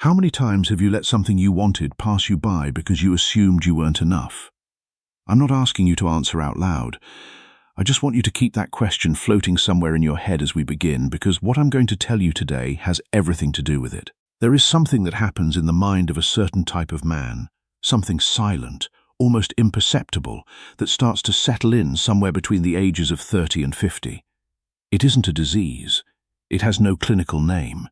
How many times have you let something you wanted pass you by because you assumed you weren't enough? I'm not asking you to answer out loud. I just want you to keep that question floating somewhere in your head as we begin, because what I'm going to tell you today has everything to do with it. There is something that happens in the mind of a certain type of man, something silent, almost imperceptible, that starts to settle in somewhere between the ages of 30 and 50. It isn't a disease. It has no clinical name.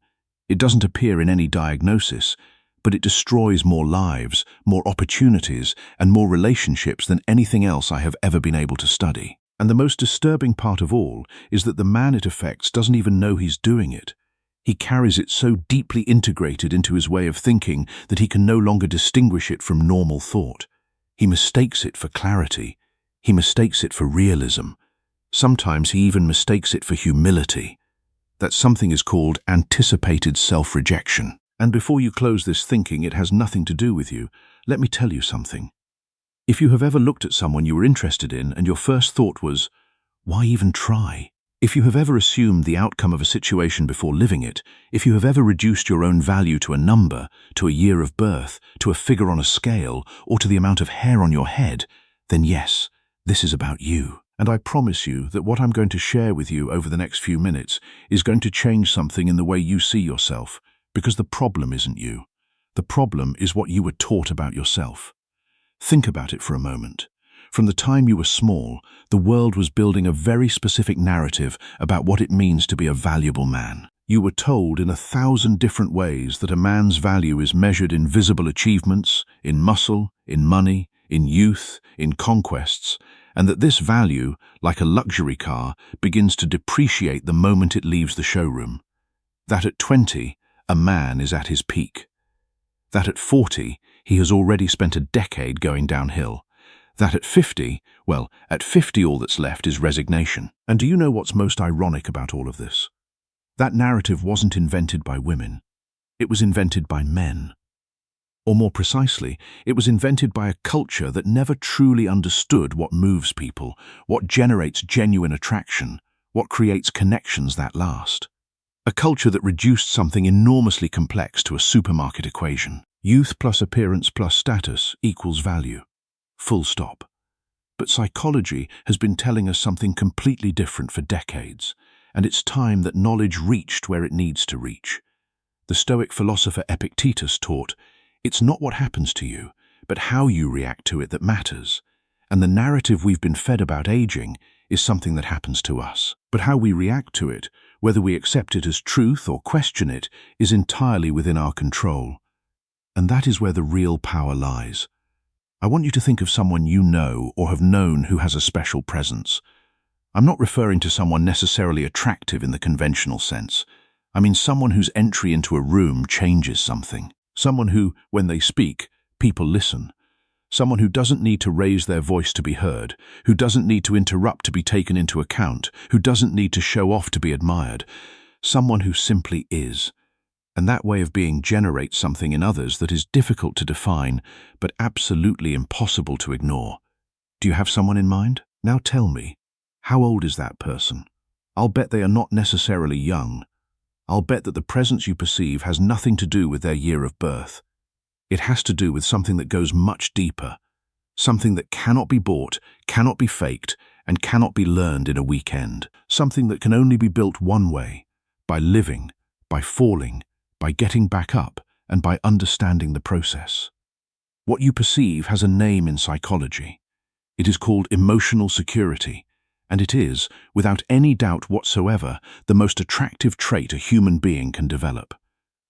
It doesn't appear in any diagnosis, but it destroys more lives, more opportunities, and more relationships than anything else I have ever been able to study. And the most disturbing part of all is that the man it affects doesn't even know he's doing it. He carries it so deeply integrated into his way of thinking that he can no longer distinguish it from normal thought. He mistakes it for clarity. He mistakes it for realism. Sometimes he even mistakes it for humility. That something is called anticipated self-rejection. And before you close this thinking it has nothing to do with you, let me tell you something. If you have ever looked at someone you were interested in and your first thought was, why even try? If you have ever assumed the outcome of a situation before living it, if you have ever reduced your own value to a number, to a year of birth, to a figure on a scale, or to the amount of hair on your head, then yes, this is about you. And I promise you that what I'm going to share with you over the next few minutes is going to change something in the way you see yourself, because the problem isn't you. The problem is what you were taught about yourself. Think about it for a moment. From the time you were small, the world was building a very specific narrative about what it means to be a valuable man. You were told in 1,000 different ways that a man's value is measured in visible achievements, in muscle, in money, in youth, in conquests, and that this value, like a luxury car, begins to depreciate the moment it leaves the showroom. That at 20, a man is at his peak. That at 40, he has already spent a decade going downhill. That at 50, well, at 50 all that's left is resignation. And do you know what's most ironic about all of this? That narrative wasn't invented by women. It was invented by men. Or more precisely, it was invented by a culture that never truly understood what moves people, what generates genuine attraction, what creates connections that last. A culture that reduced something enormously complex to a supermarket equation. Youth plus appearance plus status equals value. Full stop. But psychology has been telling us something completely different for decades, and it's time that knowledge reached where it needs to reach. The Stoic philosopher Epictetus taught, it's not what happens to you, but how you react to it that matters. And the narrative we've been fed about aging is something that happens to us. But how we react to it, whether we accept it as truth or question it, is entirely within our control. And that is where the real power lies. I want you to think of someone you know or have known who has a special presence. I'm not referring to someone necessarily attractive in the conventional sense. I mean someone whose entry into a room changes something. Someone who, when they speak, people listen. Someone who doesn't need to raise their voice to be heard, who doesn't need to interrupt to be taken into account, who doesn't need to show off to be admired. Someone who simply is. And that way of being generates something in others that is difficult to define, but absolutely impossible to ignore. Do you have someone in mind? Now tell me, how old is that person? I'll bet they are not necessarily young. I'll bet that the presence you perceive has nothing to do with their year of birth. It has to do with something that goes much deeper, something that cannot be bought, cannot be faked, and cannot be learned in a weekend. Something that can only be built one way, by living, by falling, by getting back up, and by understanding the process. What you perceive has a name in psychology. It is called emotional security, and it is, without any doubt whatsoever, the most attractive trait a human being can develop.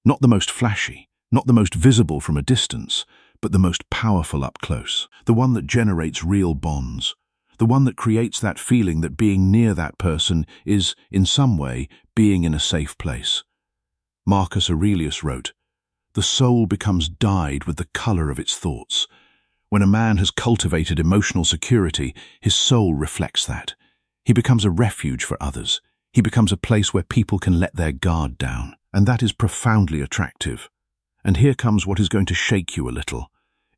Not the most flashy, not the most visible from a distance, but the most powerful up close. The one that generates real bonds. The one that creates that feeling that being near that person is, in some way, being in a safe place. Marcus Aurelius wrote, "The soul becomes dyed with the color of its thoughts." When a man has cultivated emotional security, his soul reflects that. He becomes a refuge for others. He becomes a place where people can let their guard down. And that is profoundly attractive. And here comes what is going to shake you a little.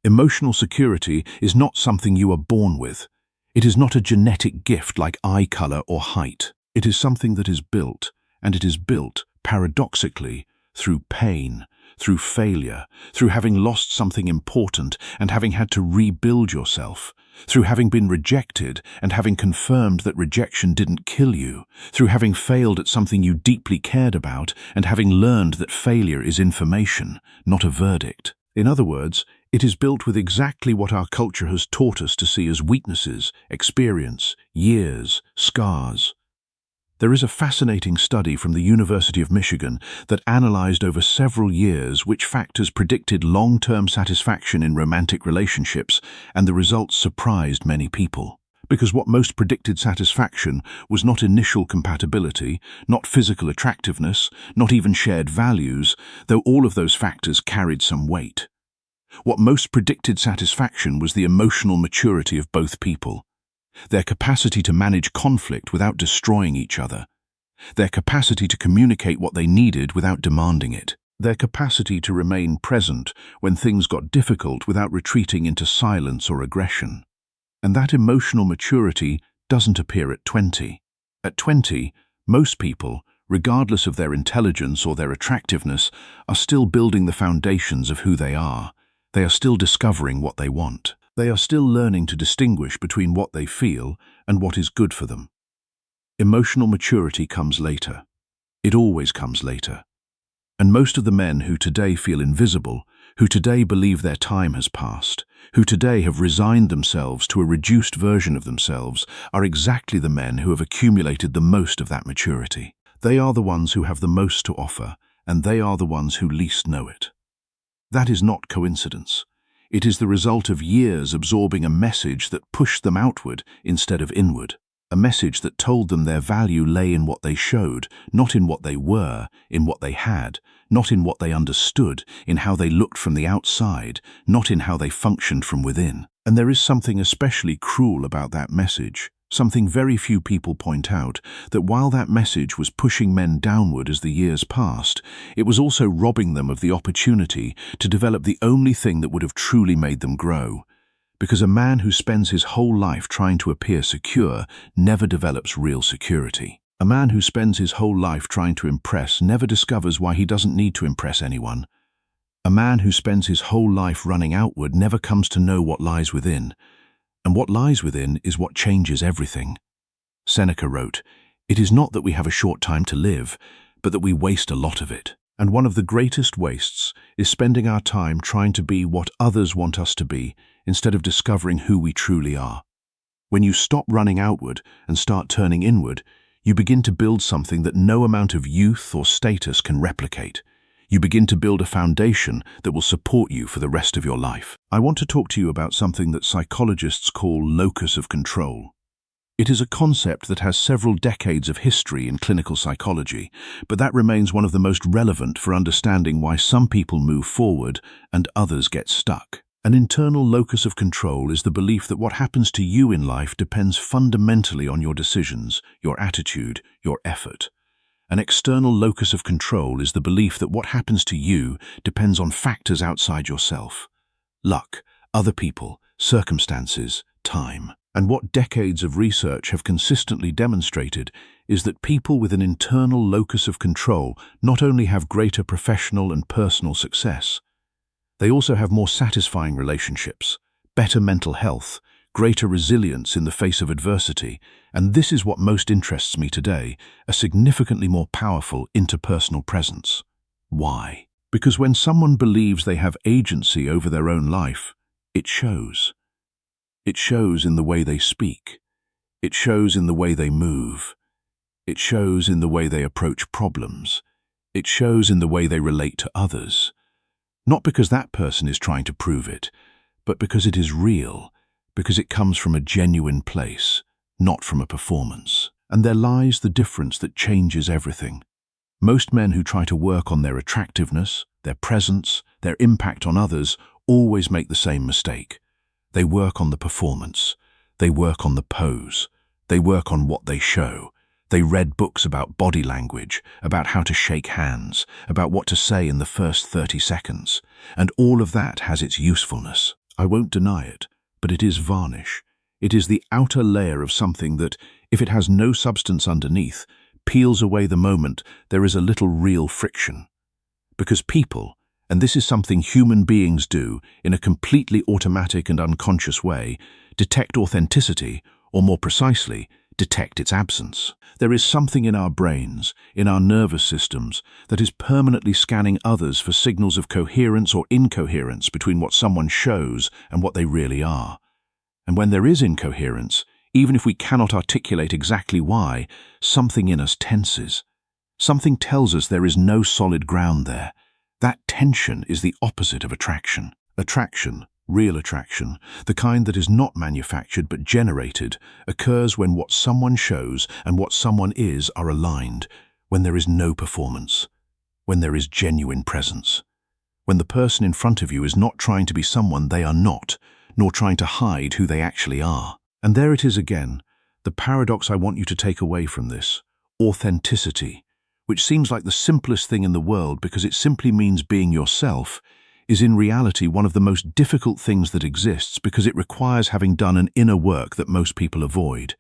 Emotional security is not something you are born with. It is not a genetic gift like eye color or height. It is something that is built, and it is built, paradoxically, through pain, through failure, through having lost something important and having had to rebuild yourself, through having been rejected and having confirmed that rejection didn't kill you, through having failed at something you deeply cared about and having learned that failure is information, not a verdict. In other words, it is built with exactly what our culture has taught us to see as weaknesses, experience, years, scars. There is a fascinating study from the University of Michigan that analyzed over several years which factors predicted long-term satisfaction in romantic relationships, and the results surprised many people. Because what most predicted satisfaction was not initial compatibility, not physical attractiveness, not even shared values, though all of those factors carried some weight. What most predicted satisfaction was the emotional maturity of both people, their capacity to manage conflict without destroying each other, their capacity to communicate what they needed without demanding it, their capacity to remain present when things got difficult without retreating into silence or aggression. And that emotional maturity doesn't appear at 20. At 20, most people, regardless of their intelligence or their attractiveness, are still building the foundations of who they are. They are still discovering what they want. They are still learning to distinguish between what they feel and what is good for them. Emotional maturity comes later. It always comes later. And most of the men who today feel invisible, who today believe their time has passed, who today have resigned themselves to a reduced version of themselves, are exactly the men who have accumulated the most of that maturity. They are the ones who have the most to offer, and they are the ones who least know it. That is not coincidence. It is the result of years absorbing a message that pushed them outward instead of inward, a message that told them their value lay in what they showed, not in what they were, in what they had, not in what they understood, in how they looked from the outside, not in how they functioned from within. And there is something especially cruel about that message, something very few people point out, that while that message was pushing men downward as the years passed, it was also robbing them of the opportunity to develop the only thing that would have truly made them grow. Because a man who spends his whole life trying to appear secure never develops real security. A man who spends his whole life trying to impress never discovers why he doesn't need to impress anyone. A man who spends his whole life running outward never comes to know what lies within. And what lies within is what changes everything. Seneca wrote, "It is not that we have a short time to live, but that we waste a lot of it." And one of the greatest wastes is spending our time trying to be what others want us to be instead of discovering who we truly are. When you stop running outward and start turning inward, you begin to build something that no amount of youth or status can replicate. You begin to build a foundation that will support you for the rest of your life. I want to talk to you about something that psychologists call locus of control. It is a concept that has several decades of history in clinical psychology, but that remains one of the most relevant for understanding why some people move forward and others get stuck. An internal locus of control is the belief that what happens to you in life depends fundamentally on your decisions, your attitude, your effort. An external locus of control is the belief that what happens to you depends on factors outside yourself. Luck, other people, circumstances, time. And what decades of research have consistently demonstrated is that people with an internal locus of control not only have greater professional and personal success, they also have more satisfying relationships, better mental health, greater resilience in the face of adversity, and this is what most interests me today, a significantly more powerful interpersonal presence. Why? Because when someone believes they have agency over their own life, it shows. It shows in the way they speak. It shows in the way they move. It shows in the way they approach problems. It shows in the way they relate to others. Not because that person is trying to prove it, but because it is real, because it comes from a genuine place, not from a performance. And there lies the difference that changes everything. Most men who try to work on their attractiveness, their presence, their impact on others, always make the same mistake. They work on the performance. They work on the pose. They work on what they show. They read books about body language, about how to shake hands, about what to say in the first 30 seconds. And all of that has its usefulness. I won't deny it. But it is varnish. It is the outer layer of something that, if it has no substance underneath, peels away the moment there is a little real friction. Because people, And this is something human beings do in a completely automatic and unconscious way: detect authenticity, or more precisely, detect its absence. There is something in our brains, in our nervous systems, that is permanently scanning others for signals of coherence or incoherence between what someone shows and what they really are. And when there is incoherence, even if we cannot articulate exactly why, something in us tenses. Something tells us there is no solid ground there. That tension is the opposite of attraction. Attraction, real attraction, the kind that is not manufactured but generated, occurs when what someone shows and what someone is are aligned, when there is no performance, when there is genuine presence, when the person in front of you is not trying to be someone they are not, nor trying to hide who they actually are. And there it is again, the paradox I want you to take away from this: authenticity, which seems like the simplest thing in the world because it simply means being yourself, is in reality one of the most difficult things that exists because it requires having done an inner work that most people avoid.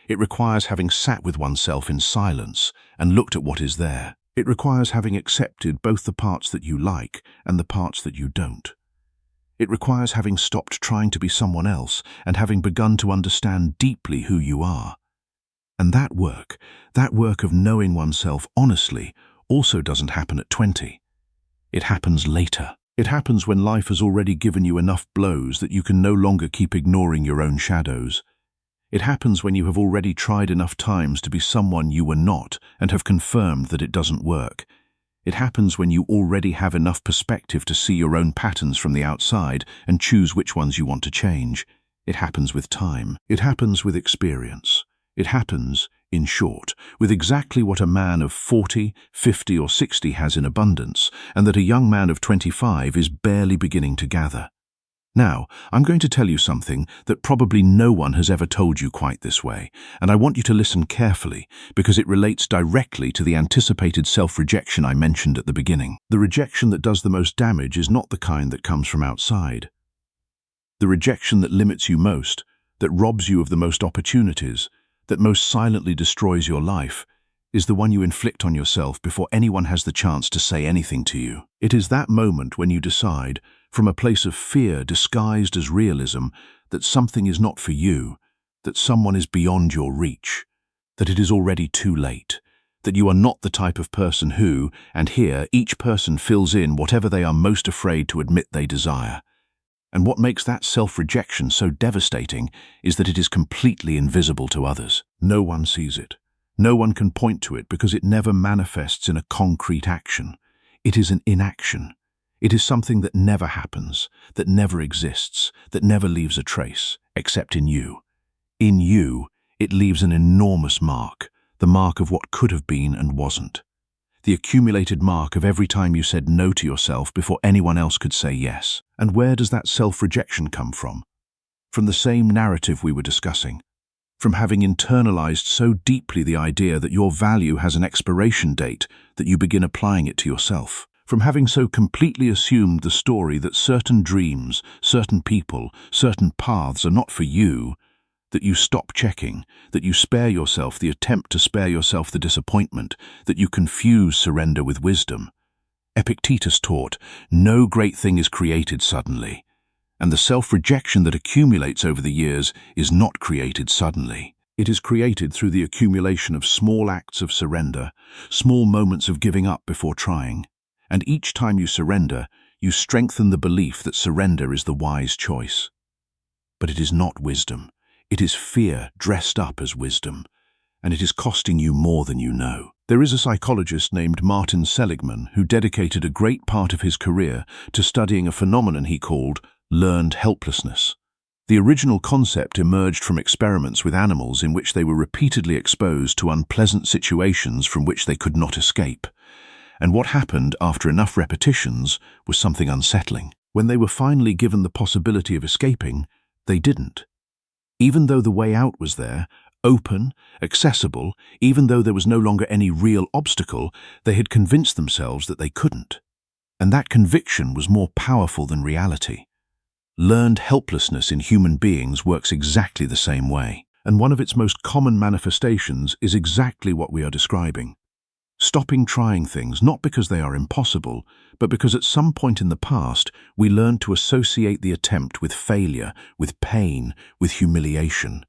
It requires having sat with oneself in silence and looked at what is there. It requires having accepted both the parts that you like and the parts that you don't. It requires having stopped trying to be someone else and having begun to understand deeply who you are. And that work of knowing oneself honestly, also doesn't happen at 20. It happens later. It happens when life has already given you enough blows that you can no longer keep ignoring your own shadows. It happens when you have already tried enough times to be someone you were not and have confirmed that it doesn't work. It happens when you already have enough perspective to see your own patterns from the outside and choose which ones you want to change. It happens with time. It happens with experience. It happens, in short, with exactly what a man of 40, 50 or 60 has in abundance, and that a young man of 25 is barely beginning to gather. Now, I'm going to tell you something that probably no one has ever told you quite this way, and I want you to listen carefully because it relates directly to the anticipated self-rejection I mentioned at the beginning. The rejection that does the most damage is not the kind that comes from outside. The rejection that limits you most, that robs you of the most opportunities, that most silently destroys your life, is the one you inflict on yourself before anyone has the chance to say anything to you. It is that moment when you decide, from a place of fear disguised as realism, that something is not for you, that someone is beyond your reach, that it is already too late, that you are not the type of person who, and here each person fills in whatever they are most afraid to admit they desire. And what makes that self-rejection so devastating is that it is completely invisible to others. No one sees it. No one can point to it because it never manifests in a concrete action. It is an inaction. It is something that never happens, that never exists, that never leaves a trace, except in you. In you, it leaves an enormous mark, the mark of what could have been and wasn't. The accumulated mark of every time you said no to yourself before anyone else could say yes. And where does that self-rejection come from? From the same narrative we were discussing. From having internalized so deeply the idea that your value has an expiration date that you begin applying it to yourself. From having so completely assumed the story that certain dreams, certain people, certain paths are not for you, that you stop checking, that you spare yourself the attempt to spare yourself the disappointment, that you confuse surrender with wisdom. Epictetus taught, no great thing is created suddenly, and the self-rejection that accumulates over the years is not created suddenly. It is created through the accumulation of small acts of surrender, small moments of giving up before trying. And each time you surrender, you strengthen the belief that surrender is the wise choice. But it is not wisdom. It is fear dressed up as wisdom, and it is costing you more than you know. There is a psychologist named Martin Seligman who dedicated a great part of his career to studying a phenomenon he called learned helplessness. The original concept emerged from experiments with animals in which they were repeatedly exposed to unpleasant situations from which they could not escape. And what happened after enough repetitions was something unsettling. When they were finally given the possibility of escaping, they didn't. Even though the way out was there, open, accessible, even though there was no longer any real obstacle, they had convinced themselves that they couldn't. And that conviction was more powerful than reality. Learned helplessness in human beings works exactly the same way. And one of its most common manifestations is exactly what we are describing. Stopping trying things not because they are impossible, but because at some point in the past we learned to associate the attempt with failure, with pain, with humiliation.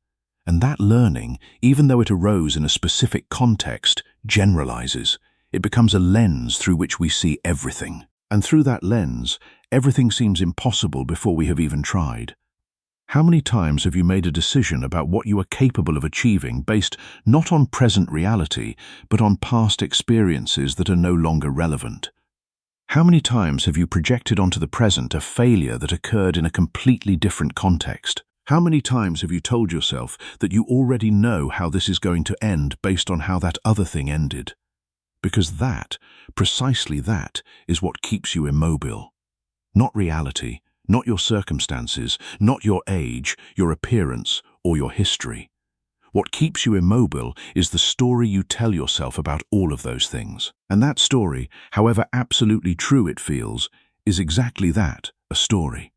And that learning, even though it arose in a specific context, generalizes. It becomes a lens through which we see everything. And through that lens, everything seems impossible before we have even tried. How many times have you made a decision about what you are capable of achieving based not on present reality, but on past experiences that are no longer relevant? How many times have you projected onto the present a failure that occurred in a completely different context? How many times have you told yourself that you already know how this is going to end based on how that other thing ended? Because that, precisely that, is what keeps you immobile. Not reality, not your circumstances, not your age, your appearance, or your history. What keeps you immobile is the story you tell yourself about all of those things. And that story, however absolutely true it feels, is exactly that, a story.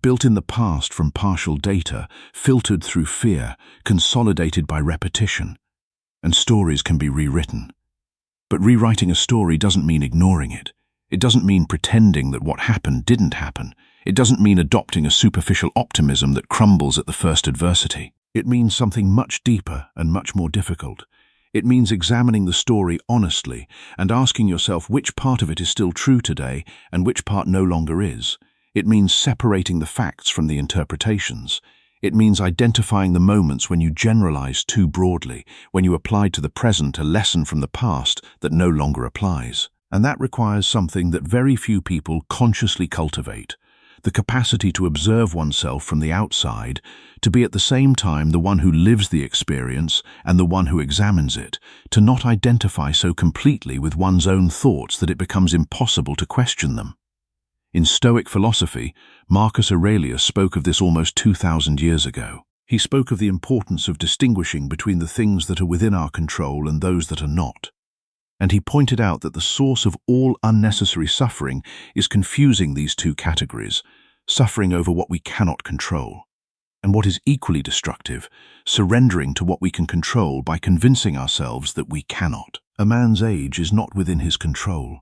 Built in the past from partial data, filtered through fear, consolidated by repetition. And stories can be rewritten. But rewriting a story doesn't mean ignoring it. It doesn't mean pretending that what happened didn't happen. It doesn't mean adopting a superficial optimism that crumbles at the first adversity. It means something much deeper and much more difficult. It means examining the story honestly and asking yourself which part of it is still true today and which part no longer is. It means separating the facts from the interpretations. It means identifying the moments when you generalize too broadly, when you applied to the present a lesson from the past that no longer applies. And that requires something that very few people consciously cultivate. The capacity to observe oneself from the outside, to be at the same time the one who lives the experience and the one who examines it, to not identify so completely with one's own thoughts that it becomes impossible to question them. In Stoic philosophy, Marcus Aurelius spoke of this almost 2,000 years ago. He spoke of the importance of distinguishing between the things that are within our control and those that are not. And he pointed out that the source of all unnecessary suffering is confusing these two categories, suffering over what we cannot control. And what is equally destructive, surrendering to what we can control by convincing ourselves that we cannot. A man's age is not within his control.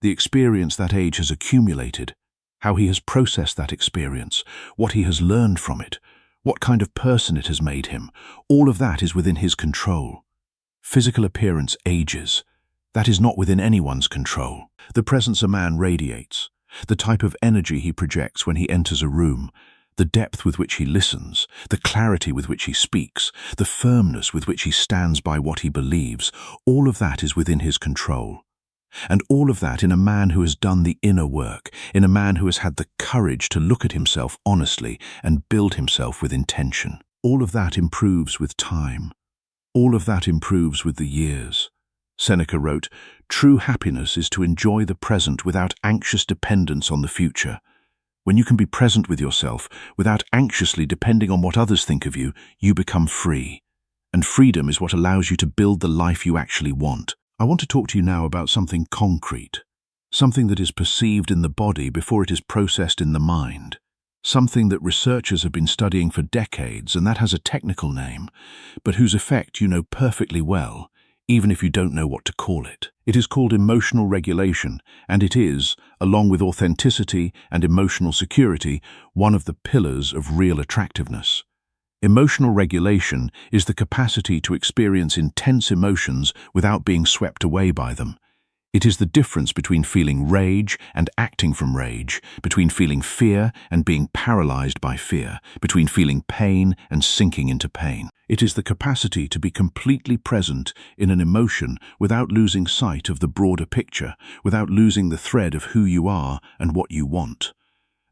The experience that age has accumulated, how he has processed that experience, what he has learned from it, what kind of person it has made him, all of that is within his control. Physical appearance ages. That is not within anyone's control. The presence a man radiates, the type of energy he projects when he enters a room, the depth with which he listens, the clarity with which he speaks, the firmness with which he stands by what he believes, all of that is within his control. And all of that in a man who has done the inner work, in a man who has had the courage to look at himself honestly and build himself with intention. All of that improves with time. All of that improves with the years. Seneca wrote, "True happiness is to enjoy the present without anxious dependence on the future." When you can be present with yourself, without anxiously depending on what others think of you, you become free. And freedom is what allows you to build the life you actually want. I want to talk to you now about something concrete, something that is perceived in the body before it is processed in the mind, something that researchers have been studying for decades, and that has a technical name, but whose effect you know perfectly well, even if you don't know what to call it. It is called emotional regulation, and it is, along with authenticity and emotional security, one of the pillars of real attractiveness. Emotional regulation is the capacity to experience intense emotions without being swept away by them. It is the difference between feeling rage and acting from rage, between feeling fear and being paralyzed by fear, between feeling pain and sinking into pain. It is the capacity to be completely present in an emotion without losing sight of the broader picture, without losing the thread of who you are and what you want.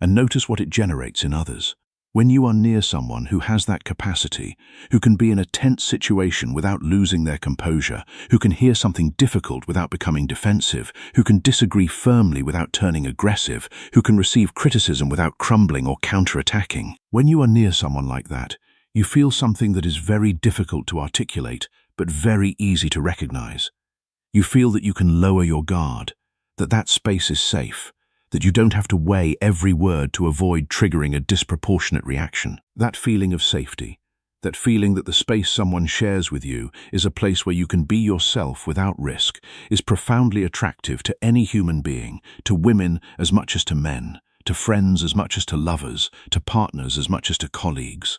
And notice what it generates in others. When you are near someone who has that capacity, who can be in a tense situation without losing their composure, who can hear something difficult without becoming defensive, who can disagree firmly without turning aggressive, who can receive criticism without crumbling or counterattacking. When you are near someone like that, you feel something that is very difficult to articulate, but very easy to recognize. You feel that you can lower your guard, that that space is safe, that you don't have to weigh every word to avoid triggering a disproportionate reaction. That feeling of safety, That feeling that the space someone shares with you is a place where you can be yourself without risk is profoundly attractive to any human being, to women as much as to men, to friends as much as to lovers, to partners as much as to colleagues.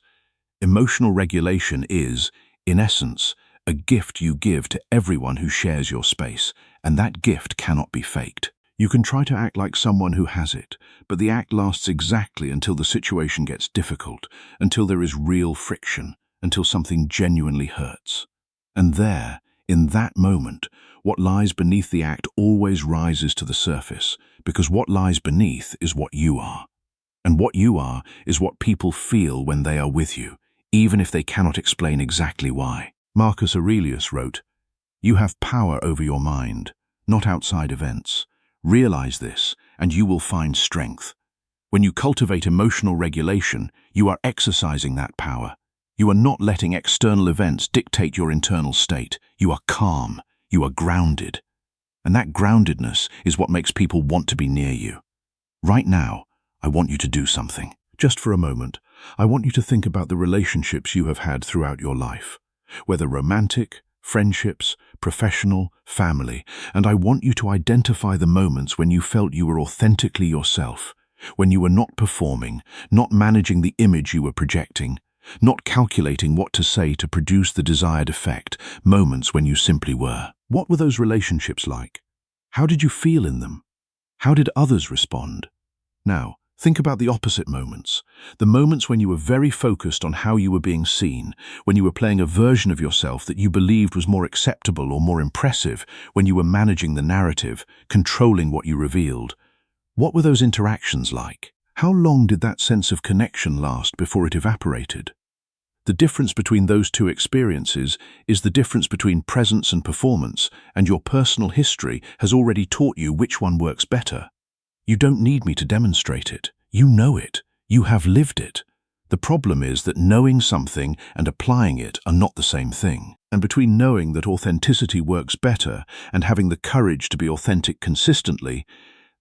Emotional regulation is, in essence, a gift you give to everyone who shares your space, and that gift cannot be faked. You can try to act like someone who has it, but the act lasts exactly until the situation gets difficult, until there is real friction, until something genuinely hurts. And there, in that moment, what lies beneath the act always rises to the surface, because what lies beneath is what you are. And what you are is what people feel when they are with you, even if they cannot explain exactly why. Marcus Aurelius wrote, "You have power over your mind, not outside events. Realize this, and you will find strength." When you cultivate emotional regulation, you are exercising that power. You are not letting external events dictate your internal state. You are calm. You are grounded. And that groundedness is what makes people want to be near you. Right now, I want you to do something. Just for a moment, I want you to think about the relationships you have had throughout your life, whether romantic, friendships, professional, family, and I want you to identify the moments when you felt you were authentically yourself, when you were not performing, not managing the image you were projecting, not calculating what to say to produce the desired effect, moments when you simply were. What were those relationships like? How did you feel in them? How did others respond? Now, think about the opposite moments, the moments when you were very focused on how you were being seen, when you were playing a version of yourself that you believed was more acceptable or more impressive, when you were managing the narrative, controlling what you revealed. What were those interactions like? How long did that sense of connection last before it evaporated? The difference between those two experiences is the difference between presence and performance, and your personal history has already taught you which one works better. You don't need me to demonstrate it. You know it. You have lived it. The problem is that knowing something and applying it are not the same thing. And between knowing that authenticity works better and having the courage to be authentic consistently,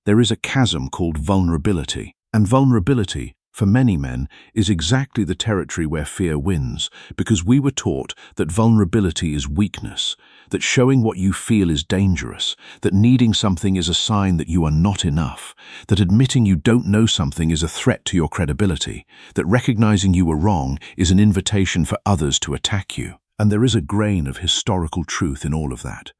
there is a chasm called vulnerability. And vulnerability, for many men, is exactly the territory where fear wins, because we were taught that vulnerability is weakness, that showing what you feel is dangerous, that needing something is a sign that you are not enough, that admitting you don't know something is a threat to your credibility, that recognizing you were wrong is an invitation for others to attack you. And there is a grain of historical truth in all of that.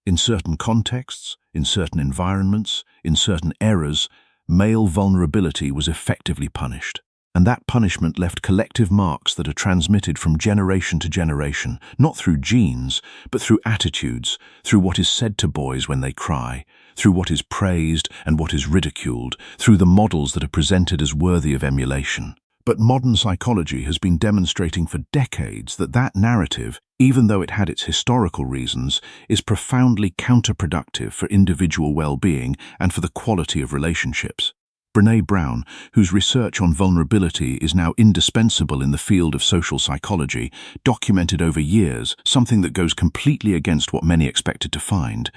In certain contexts, in certain environments, in certain eras, male vulnerability was effectively punished. And that punishment left collective marks that are transmitted from generation to generation, not through genes, but through attitudes, through what is said to boys when they cry, through what is praised and what is ridiculed, through the models that are presented as worthy of emulation. But modern psychology has been demonstrating for decades that that narrative, even though it had its historical reasons, is profoundly counterproductive for individual well-being and for the quality of relationships. Brené Brown, whose research on vulnerability is now indispensable in the field of social psychology, documented over years something that goes completely against what many expected to find,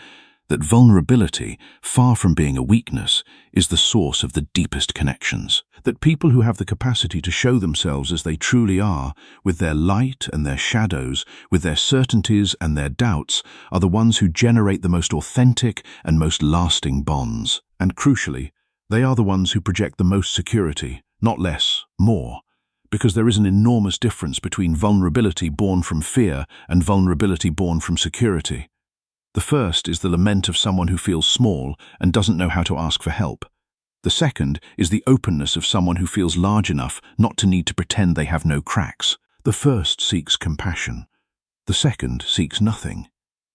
that vulnerability, far from being a weakness, is the source of the deepest connections. That people who have the capacity to show themselves as they truly are, with their light and their shadows, with their certainties and their doubts, are the ones who generate the most authentic and most lasting bonds. And crucially, they are the ones who project the most security, not less, more. Because there is an enormous difference between vulnerability born from fear and vulnerability born from security. The first is the lament of someone who feels small and doesn't know how to ask for help. The second is the openness of someone who feels large enough not to need to pretend they have no cracks. The first seeks compassion. The second seeks nothing.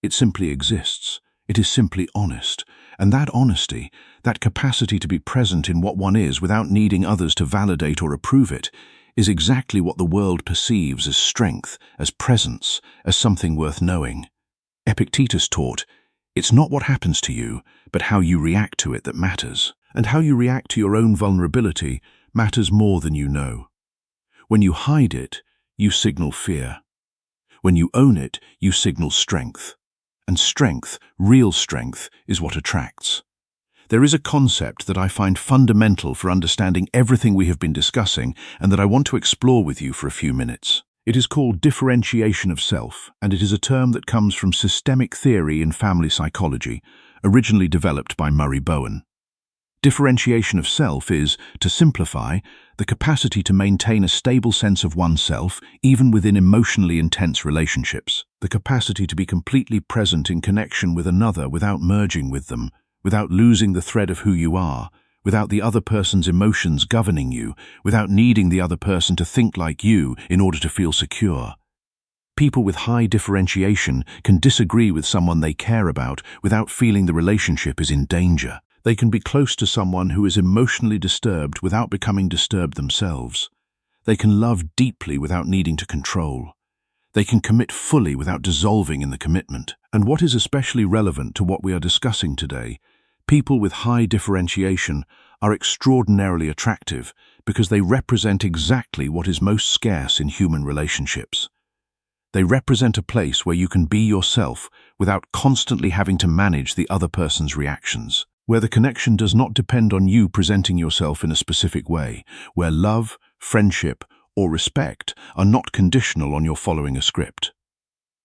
It simply exists. It is simply honest. And that honesty, that capacity to be present in what one is without needing others to validate or approve it, is exactly what the world perceives as strength, as presence, as something worth knowing. Epictetus taught, "It's not what happens to you, but how you react to it that matters." And how you react to your own vulnerability matters more than you know. When you hide it, you signal fear. When you own it, you signal strength. And strength, real strength, is what attracts. There is a concept that I find fundamental for understanding everything we have been discussing and that I want to explore with you for a few minutes. It is called differentiation of self, and it is a term that comes from systemic theory in family psychology, originally developed by Murray Bowen. Differentiation of self is, to simplify, the capacity to maintain a stable sense of oneself even within emotionally intense relationships, the capacity to be completely present in connection with another without merging with them, without losing the thread of who you are, without the other person's emotions governing you, without needing the other person to think like you in order to feel secure. People with high differentiation can disagree with someone they care about without feeling the relationship is in danger. They can be close to someone who is emotionally disturbed without becoming disturbed themselves. They can love deeply without needing to control. They can commit fully without dissolving in the commitment. And what is especially relevant to what we are discussing today, people with high differentiation are extraordinarily attractive because they represent exactly what is most scarce in human relationships. They represent a place where you can be yourself without constantly having to manage the other person's reactions, where the connection does not depend on you presenting yourself in a specific way, where love, friendship, or respect are not conditional on your following a script.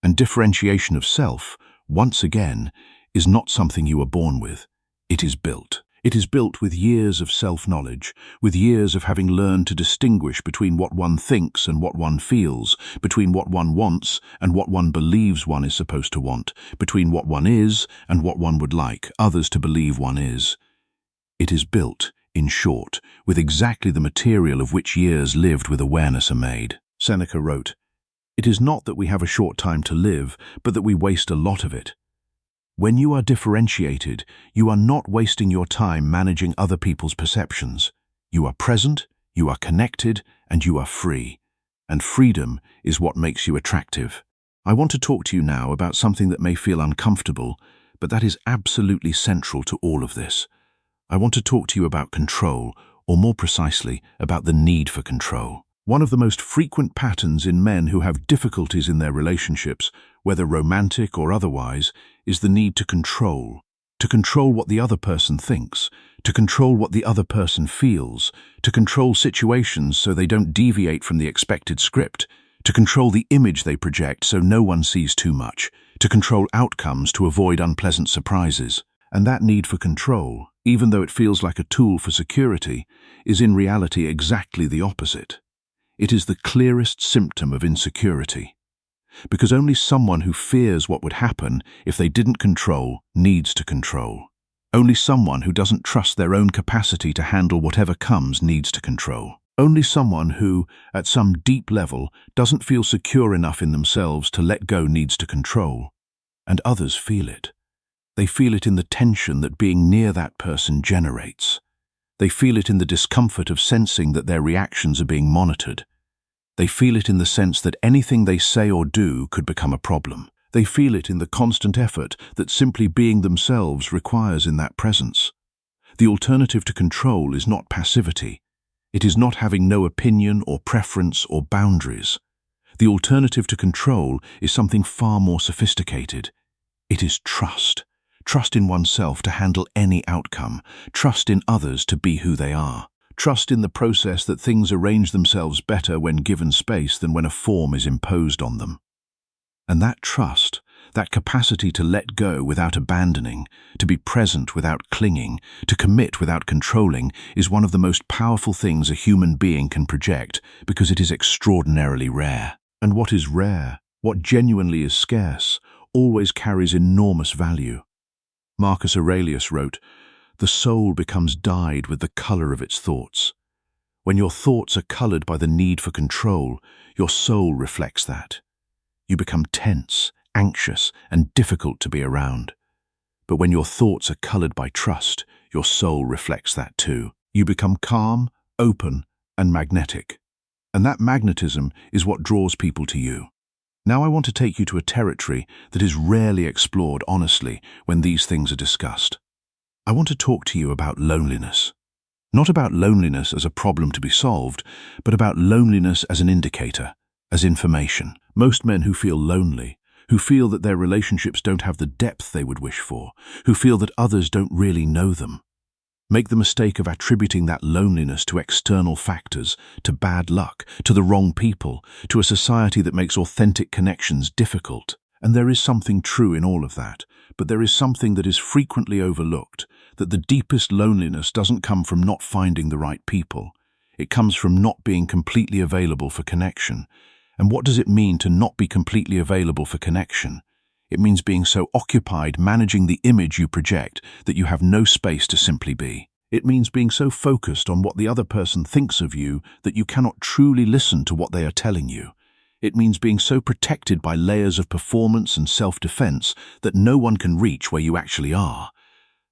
And differentiation of self, once again, is not something you are born with. It is built. It is built with years of self-knowledge, with years of having learned to distinguish between what one thinks and what one feels, between what one wants and what one believes one is supposed to want, between what one is and what one would like others to believe one is. It is built, in short, with exactly the material of which years lived with awareness are made. Seneca wrote, "It is not that we have a short time to live, but that we waste a lot of it." When you are differentiated, you are not wasting your time managing other people's perceptions. You are present, you are connected, and you are free. And freedom is what makes you attractive. I want to talk to you now about something that may feel uncomfortable, but that is absolutely central to all of this. I want to talk to you about control, or more precisely, about the need for control. One of the most frequent patterns in men who have difficulties in their relationships, whether romantic or otherwise, is the need to control what the other person thinks, to control what the other person feels, to control situations so they don't deviate from the expected script, to control the image they project so no one sees too much, to control outcomes to avoid unpleasant surprises. And that need for control, even though it feels like a tool for security, is in reality exactly the opposite. It is the clearest symptom of insecurity. Because only someone who fears what would happen if they didn't control needs to control. Only someone who doesn't trust their own capacity to handle whatever comes needs to control. Only someone who, at some deep level, doesn't feel secure enough in themselves to let go needs to control. And others feel it. They feel it in the tension that being near that person generates. They feel it in the discomfort of sensing that their reactions are being monitored. They feel it in the sense that anything they say or do could become a problem. They feel it in the constant effort that simply being themselves requires in that presence. The alternative to control is not passivity. It is not having no opinion or preference or boundaries. The alternative to control is something far more sophisticated. It is trust. Trust in oneself to handle any outcome. Trust in others to be who they are. Trust in the process that things arrange themselves better when given space than when a form is imposed on them. And that trust, that capacity to let go without abandoning, to be present without clinging, to commit without controlling, is one of the most powerful things a human being can project because it is extraordinarily rare. And what is rare, what genuinely is scarce, always carries enormous value. Marcus Aurelius wrote, "The soul becomes dyed with the color of its thoughts." When your thoughts are colored by the need for control, your soul reflects that. You become tense, anxious, and difficult to be around. But when your thoughts are colored by trust, your soul reflects that too. You become calm, open, and magnetic. And that magnetism is what draws people to you. Now I want to take you to a territory that is rarely explored honestly when these things are discussed. I want to talk to you about loneliness. Not about loneliness as a problem to be solved, but about loneliness as an indicator, as information. Most men who feel lonely, who feel that their relationships don't have the depth they would wish for, who feel that others don't really know them, Make the mistake of attributing that loneliness to external factors, to bad luck, to the wrong people, to a society that makes authentic connections difficult. And there is something true in all of that, but there is something that is frequently overlooked, that the deepest loneliness doesn't come from not finding the right people. It comes from not being completely available for connection. And what does it mean to not be completely available for connection? It means being so occupied managing the image you project that you have no space to simply be. It means being so focused on what the other person thinks of you that you cannot truly listen to what they are telling you. It means being so protected by layers of performance and self-defense that no one can reach where you actually are.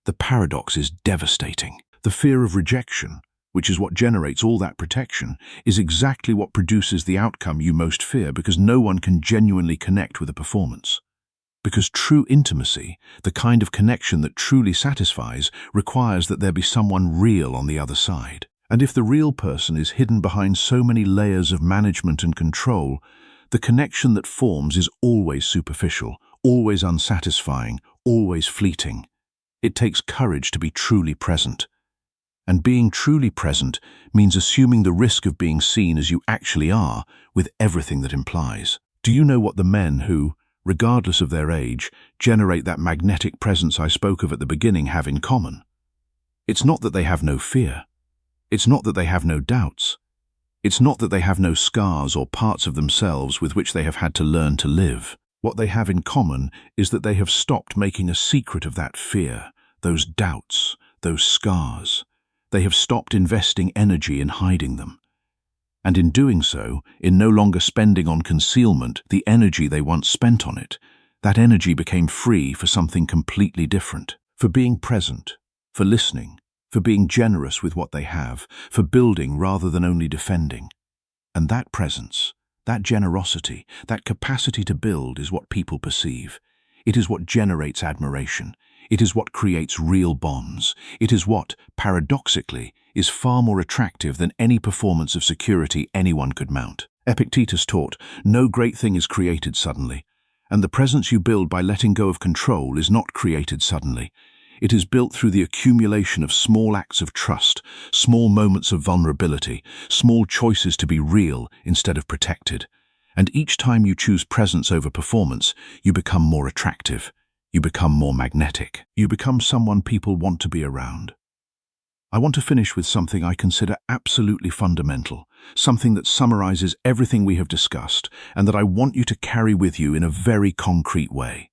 The paradox is devastating. The fear of rejection, which is what generates all that protection, is exactly what produces the outcome you most fear, because no one can genuinely connect with a performance. Because true intimacy, the kind of connection that truly satisfies, requires that there be someone real on the other side. And if the real person is hidden behind so many layers of management and control, the connection that forms is always superficial, always unsatisfying, always fleeting. It takes courage to be truly present. And being truly present means assuming the risk of being seen as you actually are, with everything that implies. Do you know what the men who, regardless of their age, generate that magnetic presence I spoke of at the beginning have in common? It's not that they have no fear. It's not that they have no doubts. It's not that they have no scars or parts of themselves with which they have had to learn to live. What they have in common is that they have stopped making a secret of that fear, those doubts, those scars. They have stopped investing energy in hiding them. And in doing so, in no longer spending on concealment the energy they once spent on it, that energy became free for something completely different, for being present, for listening, for being generous with what they have, for building rather than only defending. And that presence, that generosity, that capacity to build is what people perceive. It is what generates admiration. It is what creates real bonds. It is what, paradoxically, is far more attractive than any performance of security anyone could mount. Epictetus taught, no great thing is created suddenly, and the presence you build by letting go of control is not created suddenly. It is built through the accumulation of small acts of trust, small moments of vulnerability, small choices to be real instead of protected. And each time you choose presence over performance, you become more attractive. You become more magnetic. You become someone people want to be around. I want to finish with something I consider absolutely fundamental, something that summarizes everything we have discussed and that I want you to carry with you in a very concrete way.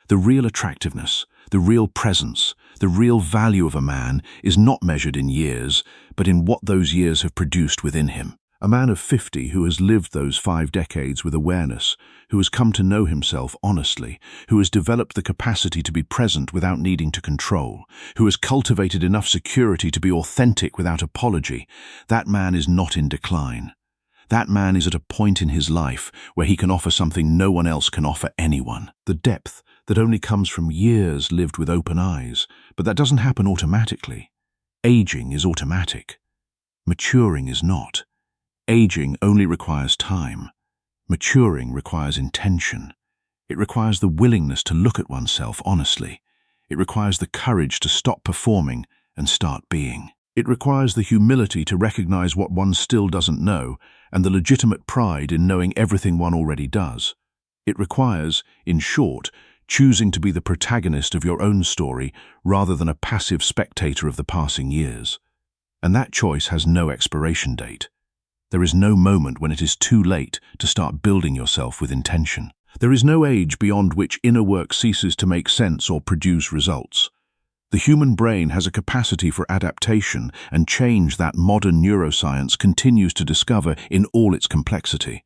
The real attractiveness, the real presence, the real value of a man is not measured in years, but in what those years have produced within him. A man of 50 who has lived those 5 decades with awareness, who has come to know himself honestly, who has developed the capacity to be present without needing to control, who has cultivated enough security to be authentic without apology, that man is not in decline. That man is at a point in his life where he can offer something no one else can offer anyone. The depth that only comes from years lived with open eyes, but that doesn't happen automatically. Aging is automatic. Maturing is not. Aging only requires time. Maturing requires intention. It requires the willingness to look at oneself honestly. It requires the courage to stop performing and start being. It requires the humility to recognize what one still doesn't know and the legitimate pride in knowing everything one already does. It requires, in short, choosing to be the protagonist of your own story rather than a passive spectator of the passing years. And that choice has no expiration date. There is no moment when it is too late to start building yourself with intention. There is no age beyond which inner work ceases to make sense or produce results. The human brain has a capacity for adaptation and change that modern neuroscience continues to discover in all its complexity.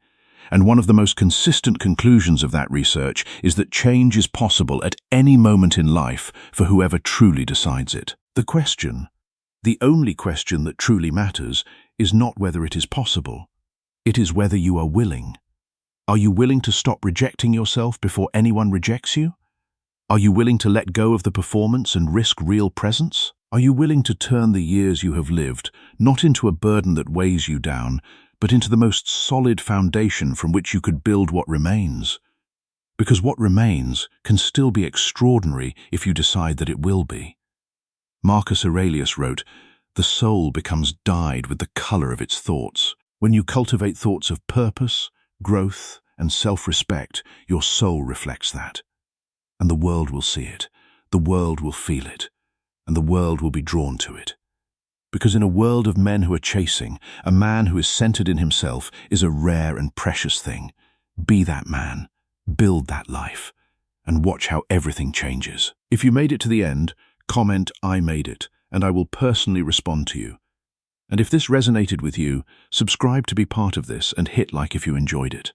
And one of the most consistent conclusions of that research is that change is possible at any moment in life for whoever truly decides it. The only question that truly matters is not whether it is possible. It is whether you are willing. Are you willing to stop rejecting yourself before anyone rejects you? Are you willing to let go of the performance and risk real presence? Are you willing to turn the years you have lived not into a burden that weighs you down, but into the most solid foundation from which you could build what remains? Because what remains can still be extraordinary if you decide that it will be. Marcus Aurelius wrote, "The soul becomes dyed with the color of its thoughts." When you cultivate thoughts of purpose, growth, and self-respect, your soul reflects that. And the world will see it, the world will feel it, and the world will be drawn to it. Because in a world of men who are chasing, a man who is centered in himself is a rare and precious thing. Be that man, build that life, and watch how everything changes. If you made it to the end, comment, "I made it," and I will personally respond to you. And if this resonated with you, subscribe to be part of this and hit like if you enjoyed it.